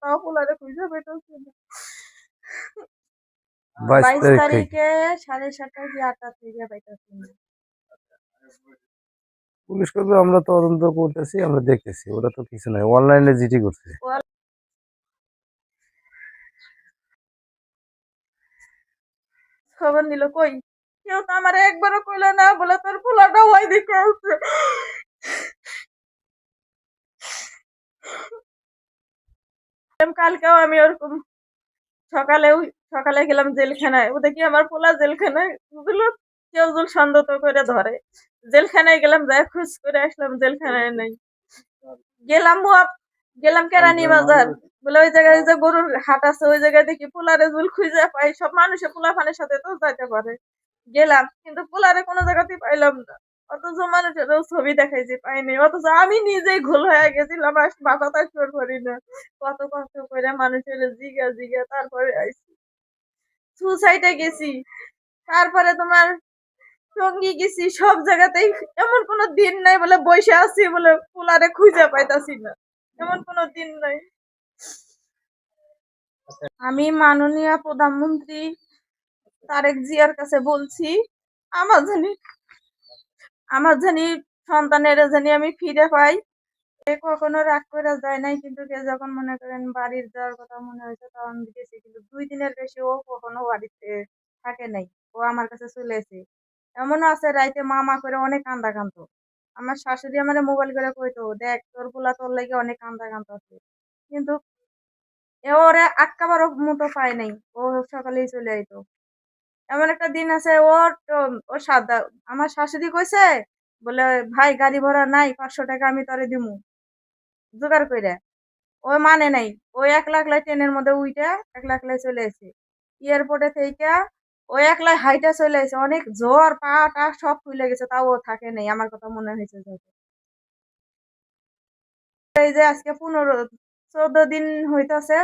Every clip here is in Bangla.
তাও পোলারে খুঁজে পেতেছি না। 22 22 তারিখ থেকে তারিখে 7:30 কি 8টা থেকে পাইতেছি না। পুলিশ করবে, আমরা তদন্ত করতেছি, আমরা দেখতেছি, ওরা তো কিছু নাই, অনলাইনে জিডি করছে। খবর নিল কই, কেউ তো আমার একবারও কইলো না, বলে তোর পোলাটা ওই দিকে আছে। কালকেও আমি ওরকম সকালে গেলাম জেলখানায়, ও দেখি আমার পোলা জেলখানায়, বুঝলো কেউ জুল সন্দেহ করে ধরে। জেলখানায় গেলাম, যাই খোঁজ করে আসলাম, জেলখানায় নেই। গেলাম গেলাম কেরানি বাজার, বলে ওই জায়গায় যে গরুর হাট আছে, ওই জায়গায় দেখি পোলারে জুল খুঁজে পাই। সব মানুষে পোলাফানের সাথে তো যাইতে পারে। গেলাম, কিন্তু পোলারে কোনো জায়গাতেই পাইলাম না। অথচ মানুষের ছবি দেখাইছি, পাইনি। অথচ আমি নিজেই ঘোল হয়ে গেছিলাম, আর মাথাটা চোর করি না। কত কষ্ট করে মানুষের জিগা জিগা তারপরে আইছি। সুসাইডে গেছি, তারপরে তোমার টঙ্গী গেছি, সব জায়গাতেই এমন কোনো দিন নাই বলে বসে আছি বলে পোলারে খুঁজে পাইতাছি না, এমন কোনো দিন নাই। আমি মাননীয় প্রধানমন্ত্রী তারেক জিয়ার কাছে বলছি, আমার জানি সন্তানের জানি আমি ফিরে পাই। কখনো রাগ করে যায় নাই, কিন্তু কে যখন মনে করেন বাড়ির যাওয়ার কথা মনে হয়েছে তখন গেছি, কিন্তু 2 দিনের বেশি ও কখনো বাড়িতে থাকে নাই। ও আমার কাছে চলে এসে, এমনও আছে রাইতে মা করে অনেক কান্দা কান্দতো। আমার শাশুড়ি আমার মোবাইল করে কইতো, দেখ তোর পোলা তোর লাগে অনেক কান্দা কান্দছে, কিন্তু এ ওরে আটকাবার মতো পায় নাই। ও সকালেই চলে আইতো। এমন একটা দিন আছে, ওর সাদা আমার শাশুড়ি কইছে, বলে ভাই গাড়ি ভাড়া নাই, 500 টাকা আমি তোরে দিমু জোগাড় কইরা। ও মানে নাই, ওই একলা একলাই ট্রেনের মধ্যে উইঠা একলা একলাই চলে এসে এয়ারপোর্টে থেকে। ও একলাই হাইটা চলে এসে, অনেক জ্বর, পা টা সব ফুলে গেছে, তাও ও থাকে নাই। আমার কথা মনে হয়েছে যত। এই যে আজকে 14 দিন হইতাছে,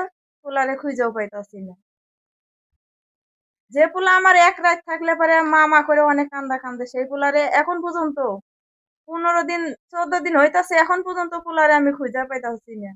পোলারে খুঁজেও পাইতাছি না। যে পোলা আমার এক রাত থাকলে পরে মা করে অনেক কান্দা কান্দে, সেই পোলারে এখন পর্যন্ত 15 দিন 14 দিন হইতাছে, এখন পর্যন্ত পোলারে আমি খুঁজে পাইতাছি না।